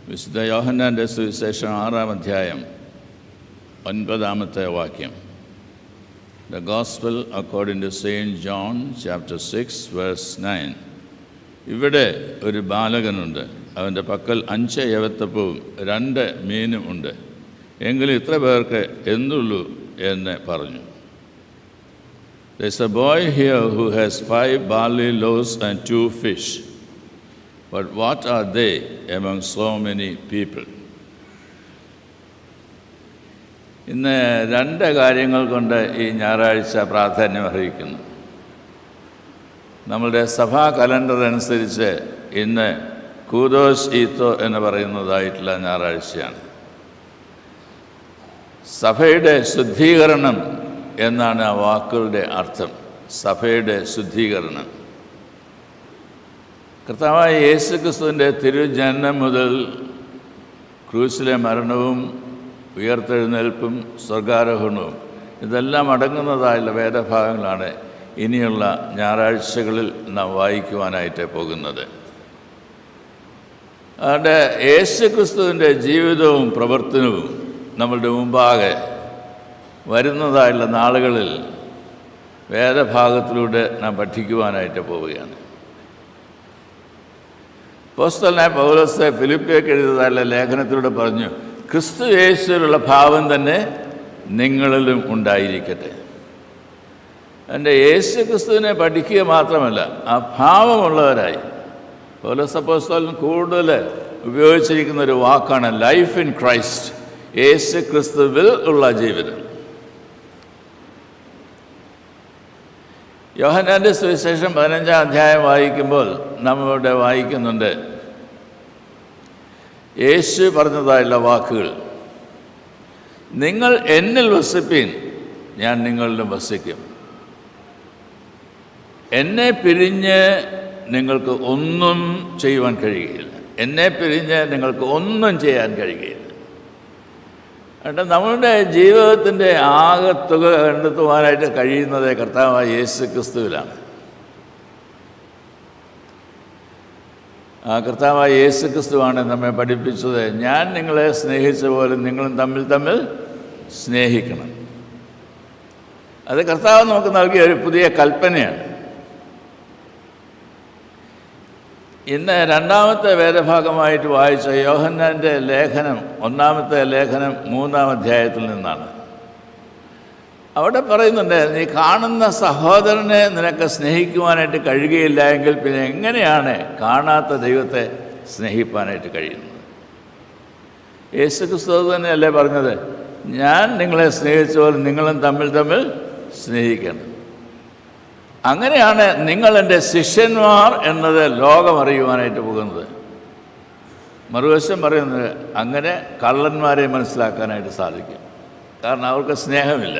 വിശുദ്ധ യോഹന്നാൻ്റെ സുവിശേഷം 6-ാം അധ്യായം 9-ാമത്തെ വാക്യം. The Gospel according to Saint John chapter 6 verse 9. ഇവിടെ ഒരു ബാലകനുണ്ട്, അവൻ്റെ പക്കൽ 5 യവത്തപ്പവും 2 മീനും ഉണ്ട്, എങ്കിലും ഇത്ര പേർക്ക് എന്തുള്ളൂ എന്ന് പറഞ്ഞു. There's a boy here who has 5 barley loaves and 2 fish. But what are they among so many people? ഇന്ന് 2 കാര്യങ്ങൾ കൊണ്ട് ഈ ഞായറാഴ്ച പ്രാധാന്യം അർഹിക്കുന്നു. നമ്മളുടെ സഭാ കലണ്ടർ അനുസരിച്ച് ഇന്ന് കൂദോസ് ഈത്തോ എന്ന് പറയുന്നതായിട്ടുള്ള ഞായറാഴ്ചയാണ്. സഭയുടെ ശുദ്ധീകരണം എന്നാണ് ആ വാക്കുകളുടെ അർത്ഥം. സഭയുടെ ശുദ്ധീകരണം. കർത്താവായ യേശുക്രിസ്തുവിൻ്റെ തിരുജനനം മുതൽ ക്രൂശിലെ മരണവും ഉയർത്തെഴുന്നേൽപ്പും സ്വർഗാരോഹണവും ഇതെല്ലാം അടങ്ങുന്നതായുള്ള വേദഭാഗങ്ങളാണ് ഇനിയുള്ള ഞായറാഴ്ചകളിൽ നാം വായിക്കുവാനായിട്ട് പോകുന്നത്. അതുകൊണ്ട് യേശുക്രിസ്തുവിൻ്റെ ജീവിതവും പ്രവർത്തനവും നമ്മളുടെ മുമ്പാകെ വരുന്നതായുള്ള നാളുകളിൽ വേദഭാഗത്തിലൂടെ നാം പഠിക്കുവാനായിട്ട് പോവുകയാണ്. അപ്പോസ്തലനായ പൗലോസ് ഫിലിപ്പിയർക്ക് എഴുതിയതായുള്ള ലേഖനത്തിലൂടെ പറഞ്ഞു, ക്രിസ്തു യേശുവിലുള്ള ഭാവം തന്നെ നിങ്ങളിലും ഉണ്ടായിരിക്കട്ടെ. എൻ്റെ യേശു ക്രിസ്തുവിനെ പഠിക്കുക മാത്രമല്ല, ആ ഭാവമുള്ളവരായി. പൗലോസ് അപ്പോസ്തലൻ കൂടുതൽ ഉപയോഗിച്ചിരിക്കുന്ന ഒരു വാക്കാണ് ലൈഫ് ഇൻ ക്രൈസ്റ്റ്, യേശു ക്രിസ്തുവിൽ ഉള്ള ജീവിതം. യോഹന്നാൻ്റെ സുവിശേഷം 15-ാം അധ്യായം വായിക്കുമ്പോൾ നമ്മളിവിടെ വായിക്കുന്നുണ്ട് യേശു പറഞ്ഞതായുള്ള വാക്കുകൾ. നിങ്ങൾ എന്നിൽ വസിപ്പീൻ, ഞാൻ നിങ്ങളിലും വസിക്കും. എന്നെ പിരിഞ്ഞ് നിങ്ങൾക്ക് ഒന്നും ചെയ്യുവാൻ കഴിയുകയില്ല. എന്നെ പിരിഞ്ഞ് നിങ്ങൾക്ക് ഒന്നും ചെയ്യാൻ കഴിയുകയില്ല. അതുകൊണ്ട് നമ്മളുടെ ജീവിതത്തിൻ്റെ ആകത്തുക കണ്ടെത്തുവാനായിട്ട് കഴിയുന്നത് കർത്താവായ യേശു ക്രിസ്തുവിലാണ്. ആ കർത്താവായ യേശു ക്രിസ്തുവാണ് നമ്മെ പഠിപ്പിച്ചത്, ഞാൻ നിങ്ങളെ സ്നേഹിച്ച പോലെ നിങ്ങളും തമ്മിൽ തമ്മിൽ സ്നേഹിക്കണം. അത് കർത്താവ് നമുക്ക് നൽകിയ ഒരു പുതിയ കൽപ്പനയാണ്. ഇന്ന് 2-ാമത്തെ വേദഭാഗമായിട്ട് വായിച്ച യോഹന്നാൻ്റെ ലേഖനം, 1-ാമത്തെ ലേഖനം 3-ാം അധ്യായത്തിൽ നിന്നാണ്. അവിടെ പറയുന്നുണ്ട്, നീ കാണുന്ന സഹോദരനെ നിനക്ക് സ്നേഹിക്കുവാനായിട്ട് കഴിയുകയില്ല എങ്കിൽ പിന്നെ എങ്ങനെയാണ് കാണാത്ത ദൈവത്തെ സ്നേഹിപ്പാനായിട്ട് കഴിയുന്നത്? യേശു ക്രിസ്തു തന്നെയല്ലേ പറഞ്ഞത്, ഞാൻ നിങ്ങളെ സ്നേഹിച്ച പോലെ നിങ്ങളും തമ്മിൽ തമ്മിൽ സ്നേഹിക്കണം. അങ്ങനെയാണ് നിങ്ങൾ എൻ്റെ ശിഷ്യന്മാർ എന്നത് ലോകം അറിയുവാനായിട്ട് പോകുന്നത്. മറുവശം പറയുന്നത്, അങ്ങനെ കള്ളന്മാരെ മനസ്സിലാക്കാനായിട്ട് സാധിക്കും, കാരണം അവർക്ക് സ്നേഹമില്ല.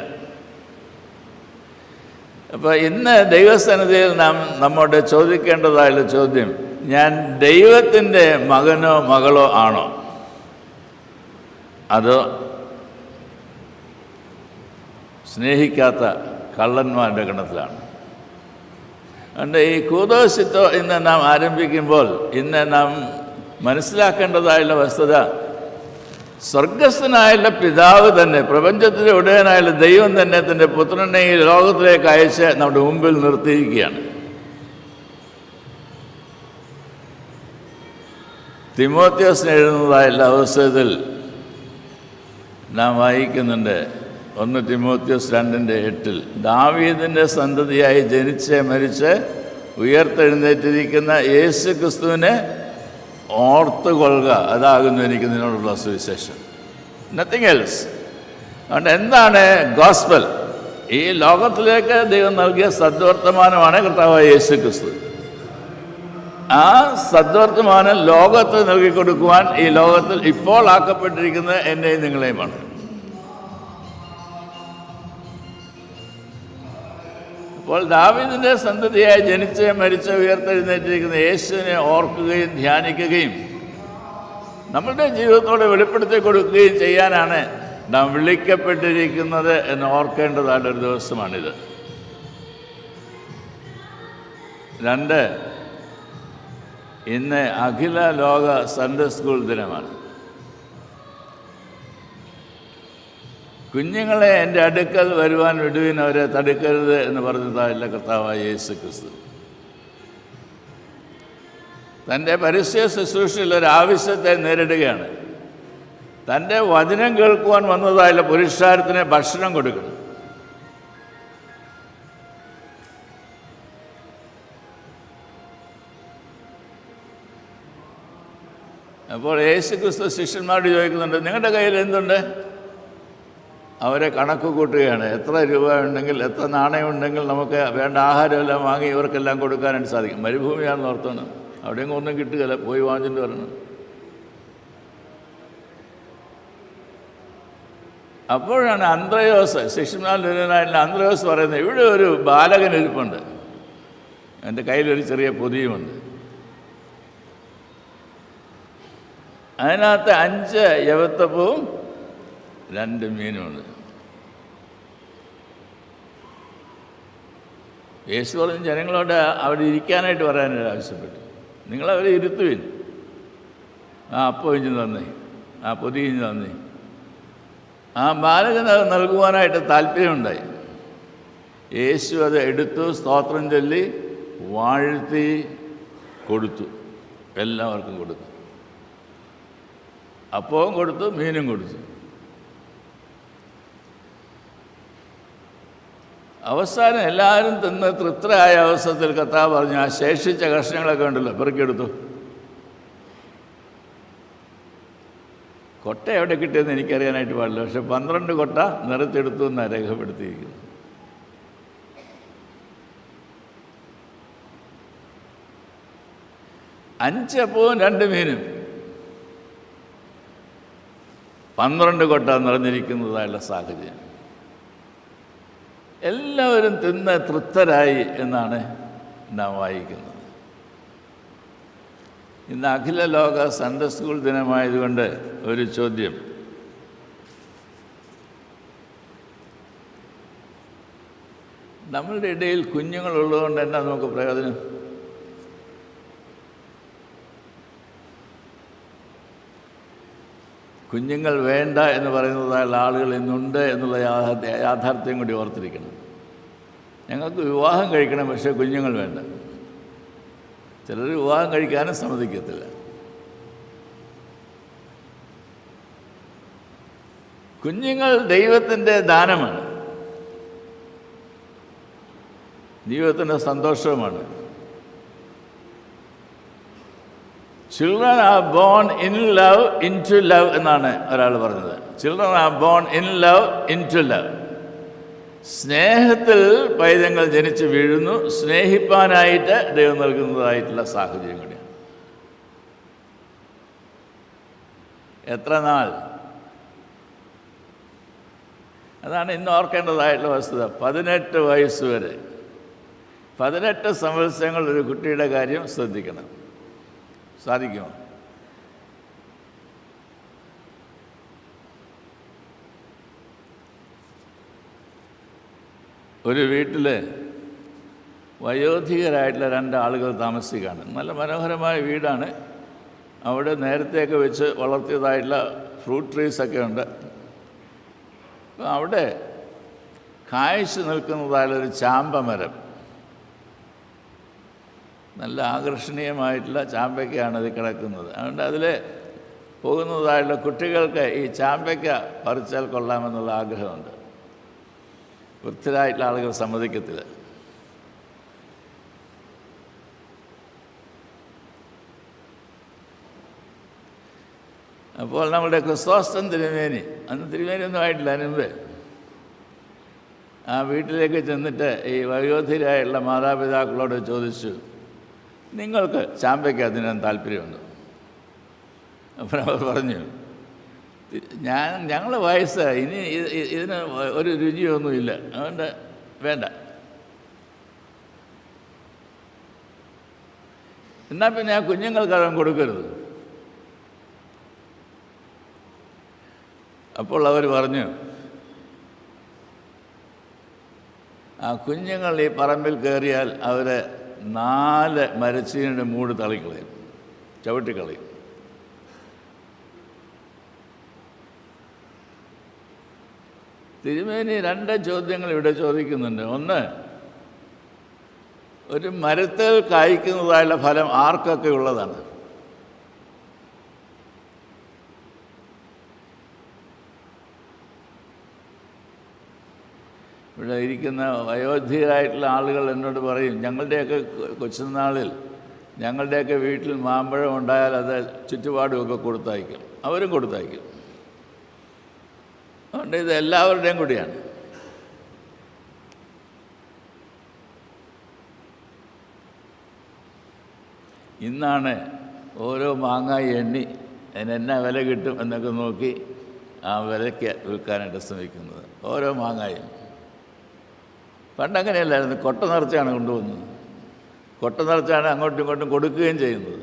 അപ്പോൾ ഇന്ന് ദൈവസന്നിധിയിൽ നാം നമ്മോട് ചോദിക്കേണ്ടതായുള്ള ചോദ്യം, ഞാൻ ദൈവത്തിൻ്റെ മകനോ മകളോ ആണോ, അതോ സ്നേഹിക്കാത്ത കള്ളന്മാരുടെ ഗണത്തിലാണ്? അതുകൊണ്ട് ഈ കൂദോസിത്തോ ഇന്ന് നാം ആരംഭിക്കുമ്പോൾ ഇന്ന് നാം മനസ്സിലാക്കേണ്ടതായുള്ള വസ്തുത, സ്വർഗസ്ഥനായുള്ള പിതാവ് തന്നെ, പ്രപഞ്ചത്തിൻ്റെ ഉടയനായുള്ള ദൈവം തന്നെ തൻ്റെ പുത്രനെ ഈ ലോകത്തിലേക്ക് അയച്ച് നമ്മുടെ മുമ്പിൽ നിർത്തിയിരിക്കുകയാണ്. തിമോത്തിയോസിന് എഴുതുന്നതായുള്ള അവസരത്തിൽ നാം വായിക്കുന്നുണ്ട്, 1 തിമോത്തിയോസ് 2:8, ദാവീദിൻ്റെ സന്തതിയായി ജനിച്ച് മരിച്ച് ഉയർത്തെഴുന്നേറ്റിരിക്കുന്ന യേശു ക്രിസ്തുവിനെ ഓർത്തുകൊള്ളുക, അതാകുന്നു എനിക്ക് നിന്നോടുള്ള സുവിശേഷം. Nothing else. അതുകൊണ്ട് എന്താണ് ഗോസ്പൽ? ഈ ലോകത്തിലേക്ക് ദൈവം നൽകിയ സദ്വർത്തമാനമാണ് കർത്താവായ യേശു ക്രിസ്തു. ആ സദ്വർത്തമാനം ലോകത്ത് നൽകിക്കൊടുക്കുവാൻ ഈ ലോകത്തിൽ ഇപ്പോൾ ആക്കപ്പെട്ടിരിക്കുന്നത് എന്നെയും നിങ്ങളെയുമാണ്. അപ്പോൾ ദാവീദിൻ്റെ സന്തതിയായി ജനിച്ച് മരിച്ച് ഉയർത്തെഴുന്നേറ്റിരിക്കുന്ന യേശുവിനെ ഓർക്കുകയും ധ്യാനിക്കുകയും നമ്മളുടെ ജീവിതത്തോടെ വെളിപ്പെടുത്തി കൊടുക്കുകയും ചെയ്യാനാണ് നാം വിളിക്കപ്പെട്ടിരിക്കുന്നത് എന്ന് ഓർക്കേണ്ടതായിട്ടൊരു ദിവസമാണിത്. 2 ഇന്ന് അഖില ലോക സൺഡേ സ്കൂൾ ദിനമാണ്. കുഞ്ഞുങ്ങളെ എൻ്റെ അടുക്കൽ വരുവാൻ വിടുവിൻ, അവരെ തടുക്കരുത് എന്ന് പറഞ്ഞതായില്ല കർത്താവായ യേശു ക്രിസ്തു. തൻ്റെ പരസ്യ ശുശ്രൂഷയിൽ ഒരാവശ്യത്തെ നേരിടുകയാണ്. തൻ്റെ വചനം കേൾക്കുവാൻ വന്നതായില്ല പുരുഷാരത്തിന് ഭക്ഷണം കൊടുക്കണം. അപ്പോൾ യേശു ക്രിസ്തു ശിഷ്യന്മാരോട് ചോദിക്കുന്നുണ്ട്, നിങ്ങളുടെ കയ്യിൽ എന്തുണ്ട്? അവരെ കണക്ക് കൂട്ടുകയാണ്. എത്ര രൂപ ഉണ്ടെങ്കിൽ, എത്ര നാണയം ഉണ്ടെങ്കിൽ നമുക്ക് വേണ്ട ആഹാരമെല്ലാം വാങ്ങി ഇവർക്കെല്ലാം കൊടുക്കാനായിട്ട് സാധിക്കും. മരുഭൂമിയാണെന്ന് ഓർത്താണ്, അവിടെയും ഒന്നും കിട്ടുകയില്ല, പോയി വാങ്ങിച്ചിട്ട് വരണം. അപ്പോഴാണ് അന്ത്രയോസ്, ശിഷ്യന്മാരിൽ അന്ത്രയോസ് പറയുന്നത്, ഇവിടെ ഒരു ബാലകൻ ഇരിപ്പുണ്ട്, എൻ്റെ കയ്യിലൊരു ചെറിയ പൊതിയുമുണ്ട്, അതിനകത്ത് 5 യവത്തപ്പവും 2 മീനുമുണ്ട്. യേശു പറഞ്ഞ ജനങ്ങളോട് അവിടെ ഇരിക്കാനായിട്ട് പറയാനായിട്ട് ആവശ്യപ്പെട്ടു. നിങ്ങളവരെ ഇരുത്തുവിൻ, ആ അപ്പം ഇഞ്ഞ് തന്നേ, ആ പൊതി ഇഞ്ഞ് തന്നേ. ആ ബാലകന് അത് നൽകുവാനായിട്ട് താല്പര്യമുണ്ടായി. യേശു അത് എടുത്തു, സ്തോത്രം ചൊല്ലി വാഴ്ത്തി കൊടുത്തു, എല്ലാവർക്കും കൊടുത്തു. അപ്പവും കൊടുത്തു, മീനും കൊടുത്തു. അവസാനം എല്ലാവരും തിന്ന് തൃപ്തരായ അവസരത്തിൽ കർത്താവ് പറഞ്ഞു, ആ ശേഷിച്ച കഷ്ണങ്ങളൊക്കെ ഉണ്ടല്ലോ പെറുക്കിയെടുത്തു. കൊട്ട എവിടെ കിട്ടിയെന്ന് എനിക്കറിയാനായിട്ട് പാടില്ല, പക്ഷെ 12 കൊട്ട നിറത്തെടുത്തു എന്നാണ് രേഖപ്പെടുത്തിയിരിക്കുന്നത്. അഞ്ച് അപ്പവും 2 മീനും 12 കൊട്ട നിറഞ്ഞിരിക്കുന്നതായുള്ള സാഹചര്യം. എല്ലാവരും തിന്ന് തൃപ്തരായി എന്നാണ് നാം വായിക്കുന്നത്. ഇന്ന് അഖില ലോക സൺഡേ സ്കൂൾ ദിനമായതുകൊണ്ട് ഒരു ചോദ്യം, നമ്മളുടെ ഇടയിൽ കുഞ്ഞുങ്ങളുള്ളതുകൊണ്ട് എന്നാ നമുക്ക് പ്രയോജനം? കുഞ്ഞുങ്ങൾ വേണ്ട എന്ന് പറയുന്നതായുള്ള ആളുകൾ ഇന്നുണ്ട് എന്നുള്ള യാഥാർത്ഥ്യം കൂടി ഓർത്തിരിക്കണം. ഞങ്ങൾക്ക് വിവാഹം കഴിക്കണം, പക്ഷേ കുഞ്ഞുങ്ങൾ വേണ്ട. ചിലർ വിവാഹം കഴിക്കാനും സമ്മതിക്കത്തില്ല. കുഞ്ഞുങ്ങൾ ദൈവത്തിൻ്റെ ദാനമാണ്, ദൈവത്തിൻ്റെ സന്തോഷവുമാണ്. Children are born in love into love എന്നാണ് ഒരാൾ പറഞ്ഞത്. Children are born in love into love. സ്നേഹത്തിൽ പൈതങ്ങൾ ജനിച്ച് വീഴുന്നു, സ്നേഹിപ്പാനായിട്ട് ദൈവം നൽകുന്നതായിട്ടുള്ള സാഹചര്യം കൂടിയാണ്. എത്ര നാൾ? അതാണ് ഇന്ന് ഓർക്കേണ്ടതായിട്ടുള്ള വസ്തുത. 18 വയസ്സ് വരെ 18 സംവത്സരങ്ങൾ ഒരു കുട്ടിയുടെ കാര്യം ശ്രദ്ധിക്കണം. സാധിക്കുമോ? ഒരു വീട്ടിൽ വയോധികരായിട്ടുള്ള 2 ആളുകൾ താമസിക്കുകയാണ്. നല്ല മനോഹരമായ വീടാണ്. അവിടെ നേരത്തെയൊക്കെ വെച്ച് വളർത്തിയതായിട്ടുള്ള ഫ്രൂട്ട് ട്രീസൊക്കെ ഉണ്ട്. അപ്പോൾ അവിടെ കായ്ച്ചു നിൽക്കുന്നതായുള്ളൊരു ചാമ്പ മരം, നല്ല ആകർഷണീയമായിട്ടുള്ള ചാമ്പയ്ക്കാണ് ഇത് കിടക്കുന്നത്. അതുകൊണ്ട് അതിൽ പോകുന്നതായുള്ള കുട്ടികൾക്ക് ഈ ചാമ്പയ്ക്ക പറിച്ചാൽ കൊള്ളാമെന്നുള്ള ആഗ്രഹമുണ്ട്. വൃദ്ധരായിട്ടുള്ള ആളുകൾ സമ്മതിക്കത്തില്ല. അപ്പോൾ നമ്മുടെ ക്രിസ്തോസ്റ്റം തിരുമേനി, അന്ന് തിരുമേനിയൊന്നും ആയിട്ടില്ല, അതിനുമ്പ് ആ വീട്ടിലേക്ക് ചെന്നിട്ട് ഈ വയോധികരായുള്ള മാതാപിതാക്കളോട് ചോദിച്ചു, നിങ്ങൾക്ക് ചാമ്പയ്ക്ക് അതിന് താല്പര്യമുണ്ട്? അപ്പോൾ അവർ പറഞ്ഞു, ഞങ്ങൾ വയസ്സ്, ഇനി ഇതിന് ഒരു രുചിയൊന്നുമില്ല, അതുകൊണ്ട് വേണ്ട. എന്നാൽ പിന്നെ ആ കുഞ്ഞുങ്ങൾക്ക് അതും കൊടുക്കരുത്. അപ്പോൾ അവർ പറഞ്ഞു, ആ കുഞ്ഞുങ്ങൾ ഈ പറമ്പിൽ കയറിയാൽ അവരെ 4 മരച്ചീനിയുടെ മൂട് തള്ളിക്കളയും. ചവിട്ടിക്കളയും. തിരുമേനി 2 ചോദ്യങ്ങൾ ഇവിടെ ചോദിക്കുന്നുണ്ട്. ഒന്ന്, ഒരു മരത്തിൽ കായ്ക്കുന്നതായുള്ള ഫലം ആർക്കൊക്കെ ഉള്ളതാണ്? ഇവിടെ ഇരിക്കുന്ന വയോധികരായിട്ടുള്ള ആളുകൾ എന്നോട് പറയും, ഞങ്ങളുടെയൊക്കെ കൊച്ചുനാളിൽ ഞങ്ങളുടെയൊക്കെ വീട്ടിൽ മാമ്പഴം ഉണ്ടായാൽ അത് ചുറ്റുപാടുമൊക്കെ കൊടുത്തയക്കും, അവരും കൊടുത്തയക്കും. അതുകൊണ്ട് ഇത് എല്ലാവരുടെയും കൂടിയാണ്. ഇന്നാണ് ഓരോ മാങ്ങായി എണ്ണി അതിനെന്നാ വില കിട്ടും എന്നൊക്കെ നോക്കി ആ വിലയ്ക്ക് വിൽക്കാനായിട്ട് ശ്രമിക്കുന്നത്. ഓരോ മാങ്ങായും. പണ്ടങ്ങനെയല്ലായിരുന്നു, കൊട്ട നിറച്ചാണ് കൊണ്ടുവന്നത്. കൊട്ട നിറച്ചാണ് അങ്ങോട്ടും ഇങ്ങോട്ടും കൊടുക്കുകയും ചെയ്യുന്നത്.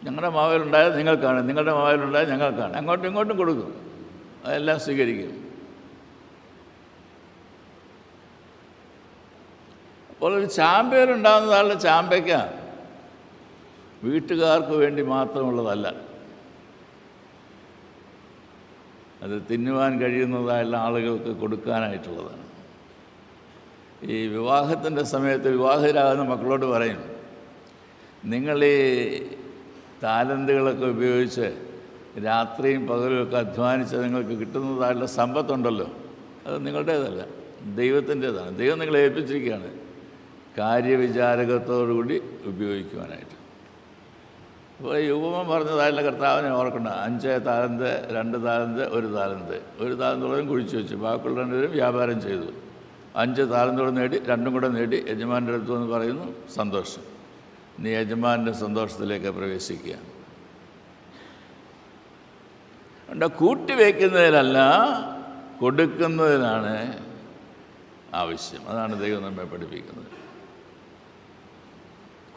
ഞങ്ങളുടെ മാവിലുണ്ടായത് നിങ്ങൾക്കാണ്, നിങ്ങളുടെ മാവിലുണ്ടായത് ഞങ്ങൾക്കാണ്, അങ്ങോട്ടും ഇങ്ങോട്ടും കൊടുക്കും, അതെല്ലാം സ്വീകരിക്കും. അപ്പോൾ ഒരു ചാമ്പയിലുണ്ടാകുന്നതാളുടെ ചാമ്പയ്ക്ക വീട്ടുകാർക്ക് വേണ്ടി മാത്രമുള്ളതല്ല, അത് തിന്നുവാൻ കഴിയുന്നതായുള്ള ആളുകൾക്ക് കൊടുക്കാനായിട്ടുള്ളതാണ്. ഈ വിവാഹത്തിൻ്റെ സമയത്ത് വിവാഹിതരാകുന്ന മക്കളോട് പറയും, നിങ്ങൾ ഈ താലന്തുകളൊക്കെ ഉപയോഗിച്ച് രാത്രിയും പകലുമൊക്കെ അധ്വാനിച്ച് നിങ്ങൾക്ക് കിട്ടുന്നതായുള്ള സമ്പത്തുണ്ടല്ലോ, അത് നിങ്ങളുടേതല്ല, ദൈവത്തിൻ്റേതാണ്. ദൈവം നിങ്ങളെ ഏൽപ്പിച്ചിരിക്കുകയാണ് കാര്യവിചാരകത്തോടുകൂടി ഉപയോഗിക്കുവാനായിട്ട്. അപ്പോൾ ഈ ഉപമ പറഞ്ഞതായുള്ള കർത്താവിനെ ഓർക്കണം. 5 താലന്ത്, 2 താലന്ത്, 1 താലന്ത്. 1 താലന്തോളം കുഴിച്ചു വെച്ചു, ബാക്കിയുള്ള 2 പേരും വ്യാപാരം ചെയ്തു. 5 താലന്തോടെ നേടി, 2 കൂടെ നേടി യജമാൻ്റെ അടുത്ത് വന്ന് പറയുന്നു, സന്തോഷം, നീ യജമാൻ്റെ സന്തോഷത്തിലേക്ക് പ്രവേശിക്കുക. അതുകൊണ്ട് കൂട്ടിവയ്ക്കുന്നതിലല്ല കൊടുക്കുന്നതിനാണ് ആവശ്യം. അതാണ് ദൈവം നമ്മെ പഠിപ്പിക്കുന്നത്.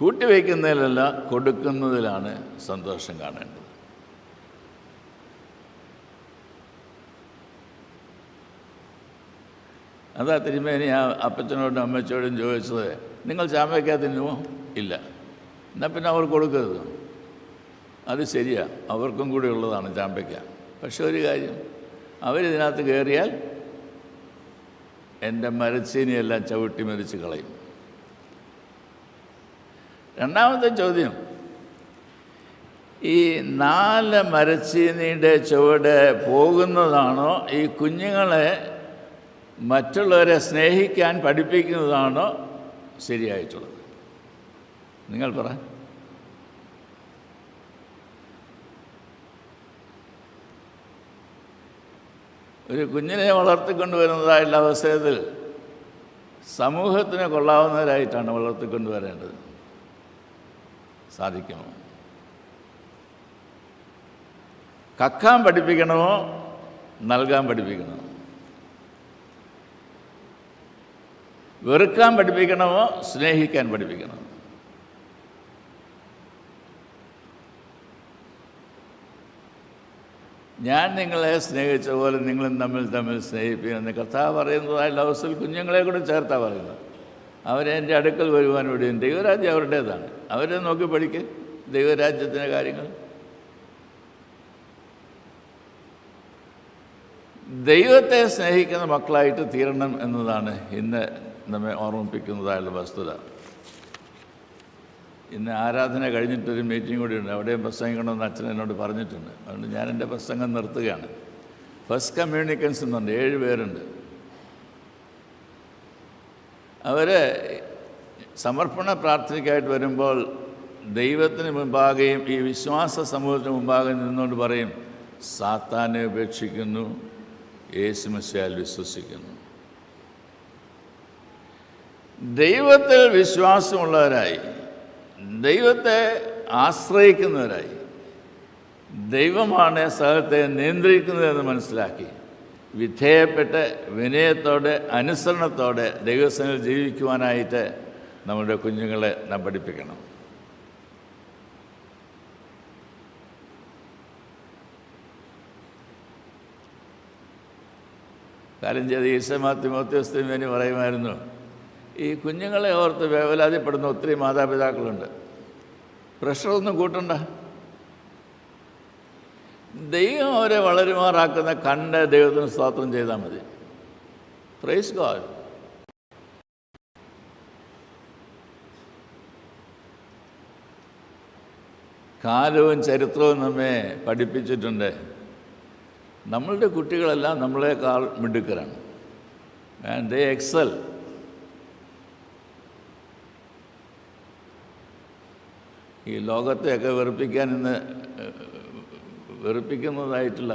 കൂട്ടിവയ്ക്കുന്നതിലല്ല കൊടുക്കുന്നതിലാണ് സന്തോഷം കാണേണ്ടത്. അതാ തിരുമേനി ആ അപ്പച്ചനോടും അമ്മച്ചോടും ചോദിച്ചത്, നിങ്ങൾ ചാമ്പയ്ക്ക തിന്നുമോ? ഇല്ല. എന്നാൽ പിന്നെ അവർ കൊടുക്കരുത്. അത് ശരിയാ, അവർക്കും കൂടി ഉള്ളതാണ് ചാമ്പയ്ക്ക. പക്ഷെ ഒരു കാര്യം, അവരിതിനകത്ത് കയറിയാൽ എൻ്റെ മരച്ചീനിയെല്ലാം ചവിട്ടി മരിച്ച് കളയും. രണ്ടാമത്തെ ചോദ്യം, ഈ 4 മരച്ചീനിയുടെ ചുവട് പോകുന്നതാണോ ഈ കുഞ്ഞുങ്ങളെ മറ്റുള്ളവരെ സ്നേഹിക്കാൻ പഠിപ്പിക്കുന്നതാണോ ശരിയായിട്ടുള്ളത്? നിങ്ങൾ പറ. ഒരു കുഞ്ഞിനെ വളർത്തിക്കൊണ്ടുവരുന്നതായുള്ള അവസരത്തിൽ സമൂഹത്തിന് കൊള്ളാവുന്നവരായിട്ടാണ് വളർത്തിക്കൊണ്ടുവരേണ്ടത്. സാധിക്കുമോ? കക്കാൻ പഠിപ്പിക്കണമോ നൽകാൻ പഠിപ്പിക്കണമോ? വെറുക്കാൻ പഠിപ്പിക്കണമോ സ്നേഹിക്കാൻ പഠിപ്പിക്കണമോ? ഞാൻ നിങ്ങളെ സ്നേഹിച്ച പോലെ നിങ്ങളും തമ്മിൽ സ്നേഹിപ്പിക്കുമെന്ന് കർത്താവ് പറയുന്നതായുള്ള അവസ്ഥയിൽ കുഞ്ഞുങ്ങളെ കൂടെ ചേർത്താണ് പറയുന്നത്. അവരെ എൻ്റെ അടുക്കൽ വരുവാൻ വേണ്ടിയും ദൈവരാജ്യം അവരുടേതാണ്. അവരെ നോക്കി പഠിക്കുക ദൈവരാജ്യത്തിൻ്റെ കാര്യങ്ങൾ. ദൈവത്തെ സ്നേഹിക്കുന്ന മക്കളായിട്ട് തീരണം എന്നതാണ് ഇന്ന് നമ്മെ ഓർമ്മിപ്പിക്കുന്നതായുള്ള വസ്തുത. ഇന്ന് ആരാധന കഴിഞ്ഞിട്ടൊരു മീറ്റിംഗ് കൂടിയുണ്ട്, അവിടെയും പ്രസംഗിക്കണമെന്ന് അച്ഛൻ എന്നോട് പറഞ്ഞിട്ടുണ്ട്. അതുകൊണ്ട് ഞാൻ എൻ്റെ പ്രസംഗം നിർത്തുകയാണ്. ഫസ്റ്റ് കമ്മ്യൂണിക്കൻസ് എന്നുണ്ട്, 7 പേരുണ്ട്. അവർ സമർപ്പണ പ്രാർത്ഥനയ്ക്കായിട്ട് വരുമ്പോൾ ദൈവത്തിന് മുമ്പാകെയും ഈ വിശ്വാസ സമൂഹത്തിന് മുമ്പാകെ നിന്നുകൊണ്ട് പറയും, സാത്താനെ ഉപേക്ഷിക്കുന്നു, യേശു മിശിഹായിൽ വിശ്വസിക്കുന്നു. ദൈവത്തിൽ വിശ്വാസമുള്ളവരായി, ദൈവത്തെ ആശ്രയിക്കുന്നവരായി, ദൈവമാണ് സകലത്തെ നിയന്ത്രിക്കുന്നതെന്ന് മനസ്സിലാക്കി വിധേയപ്പെട്ട് വിനയത്തോടെ അനുസരണത്തോടെ ദൈവസന്നിധിയിൽ ജീവിക്കുവാനായിട്ട് നമ്മുടെ കുഞ്ഞുങ്ങളെ നാം പഠിപ്പിക്കണം. കാര്യം ചെയ്ത് ഈശോ തിമോഥെയോസിന് പറയുമായിരുന്നു, ഈ കുഞ്ഞുങ്ങളെ ഓർത്ത് വേവലാതിപ്പെടുന്ന ഒത്തിരി മാതാപിതാക്കളുണ്ട്. പ്രഷറൊന്നും കൂട്ടണ്ട. ദൈവം അവരെ വളരുമാറാക്കുന്ന കണ്ട് ദൈവത്തിന് സ്തോത്രം ചെയ്താൽ മതി. Praise God. കാലവും ചരിത്രവും നമ്മെ പഠിപ്പിച്ചിട്ടുണ്ട്. നമ്മളുടെ കുട്ടികളെല്ലാം നമ്മളെക്കാൾ മിടുക്കരാണ്. And they Excel. ഈ ലോകത്തെയൊക്കെ വെറുപ്പിക്കുന്നതായിട്ടുള്ള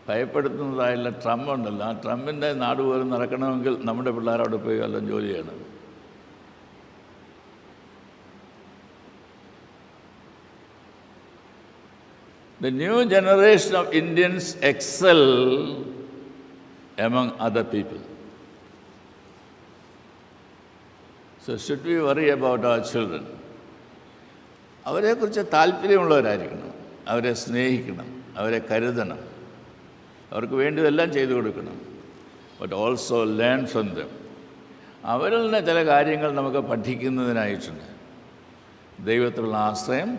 ഭയപ്പെടുത്തുന്നതായിട്ടുള്ള ട്രംപ് ഉണ്ടല്ലോ, ആ ട്രംപിൻ്റെ നാട് പോലും നടക്കണമെങ്കിൽ നമ്മുടെ പിള്ളേരവിടെ പോയി വല്ലതും ജോലി ചെയ്യണം. The new generation of Indians excel among other people. So should we worry about our children? അവരെക്കുറിച്ച് താല്പര്യമുള്ളവരായിരിക്കണം, അവരെ സ്നേഹിക്കണം, അവരെ കരുതണം, അവർക്ക് വേണ്ടിയതെല്ലാം ചെയ്തു കൊടുക്കണം. But also learn from them. അവരിൽ നിന്ന് ചില കാര്യങ്ങൾ നമുക്ക് പഠിക്കുന്നതിനായിട്ടുണ്ട്. ദൈവത്തിലുള്ള ആശ്രയം,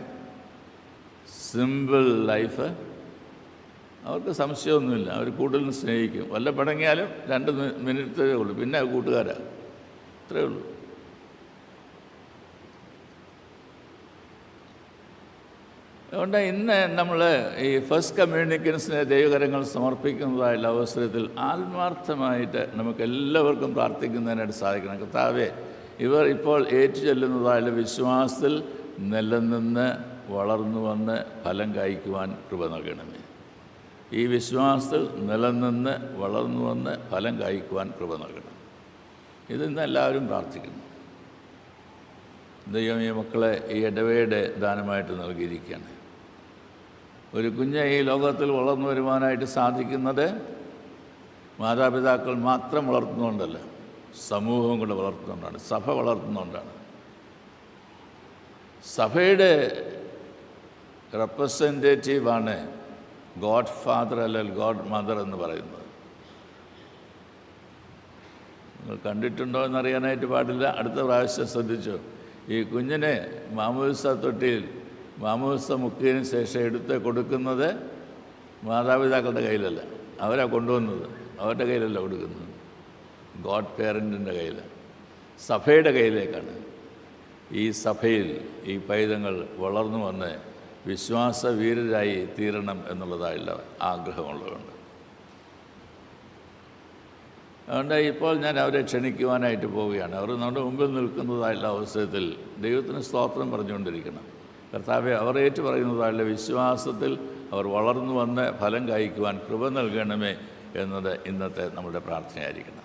സിമ്പിൾ ലൈഫ്. അവർക്ക് സംശയമൊന്നുമില്ല, അവർ കൂടുതലും സ്നേഹിക്കും. വല്ല പിണങ്ങിയാലും 2 മിനിറ്റേ ഉള്ളൂ, പിന്നെ കൂട്ടുകാരാ, ഇത്രയേ ഉള്ളൂ. അതുകൊണ്ട് ഇന്ന് നമ്മൾ ഈ ഫസ്റ്റ് കമ്മ്യൂണിക്കൻസിനെ ദൈവകരങ്ങൾ സമർപ്പിക്കുന്നതായുള്ള അവസരത്തിൽ ആത്മാർത്ഥമായിട്ട് നമുക്കെല്ലാവർക്കും പ്രാർത്ഥിക്കുന്നതിനായിട്ട് സാധിക്കണം. കർത്താവേ, ഇവർ ഇപ്പോൾ ഏറ്റുചൊല്ലുന്നതായുള്ള വിശ്വാസത്തിൽ നിലനിന്ന് വളർന്നു വന്ന് ഫലം കായ്ക്കുവാൻ കൃപ നൽകണമേ. ഈ വിശ്വാസത്തിൽ നിലനിന്ന് വളർന്നു വന്ന് ഫലം കായ്ക്കുവാൻ കൃപ നൽകണം. ഇതിന്ന് എല്ലാവരും പ്രാർത്ഥിക്കുന്നു. ദൈവം ഈ മക്കളെ ഈ ഇടവയുടെ ദാനമായിട്ട് നൽകിയിരിക്കുകയാണ്. ഒരു കുഞ്ഞ് ഈ ലോകത്തിൽ വളർന്നു വരുവാനായിട്ട് സാധിക്കുന്നത് മാതാപിതാക്കൾ മാത്രം വളർത്തുന്നതുകൊണ്ടല്ല, സമൂഹം കൂടെ വളർത്തുന്നതുകൊണ്ടാണ്, സഭ വളർത്തുന്നതുകൊണ്ടാണ്. സഭയുടെ റെപ്രസെൻറ്റേറ്റീവാണ് ഗോഡ് ഫാദർ അല്ലെങ്കിൽ ഗോഡ് മദർ എന്ന് പറയുന്നത്. നിങ്ങൾ കണ്ടിട്ടുണ്ടോ എന്നറിയാനായിട്ട് പാടില്ല. അടുത്ത പ്രാവശ്യം ശ്രദ്ധിച്ചു, ഈ കുഞ്ഞിനെ മാമോദിസ തൊട്ടിയിൽ മാമോദിസ മുക്കിയതിന് ശേഷം എടുത്ത് കൊടുക്കുന്നത് മാതാപിതാക്കളുടെ കയ്യിലല്ല, അവരാ കൊണ്ടുവന്നത്, അവരുടെ കയ്യിലല്ല കൊടുക്കുന്നത്, ഗോഡ് പേരൻറ്റിൻ്റെ കയ്യിലാണ്, സഭയുടെ കയ്യിലേക്കാണ്. ഈ സഭയിൽ ഈ പൈതങ്ങൾ വളർന്നു വന്ന് വിശ്വാസവീരരായി തീരണം എന്നുള്ളതായുള്ള ആഗ്രഹമുള്ളതുകൊണ്ട്. അതുകൊണ്ട് ഇപ്പോൾ ഞാൻ അവരെ ക്ഷണിക്കുവാനായിട്ട് പോവുകയാണ്. അവർ നമ്മുടെ മുമ്പിൽ നിൽക്കുന്നതായുള്ള അവസരത്തിൽ ദൈവത്തിന് സ്തോത്രം പറഞ്ഞുകൊണ്ടിരിക്കണം. കർത്താവെ, അവർ ഏറ്റു പറയുന്നതായുള്ള വിശ്വാസത്തിൽ അവർ വളർന്നു വന്ന് ഫലം കായ്ക്കുവാൻ കൃപ നൽകണമേ എന്നത് ഇന്നത്തെ നമ്മുടെ പ്രാർത്ഥനയായിരിക്കണം.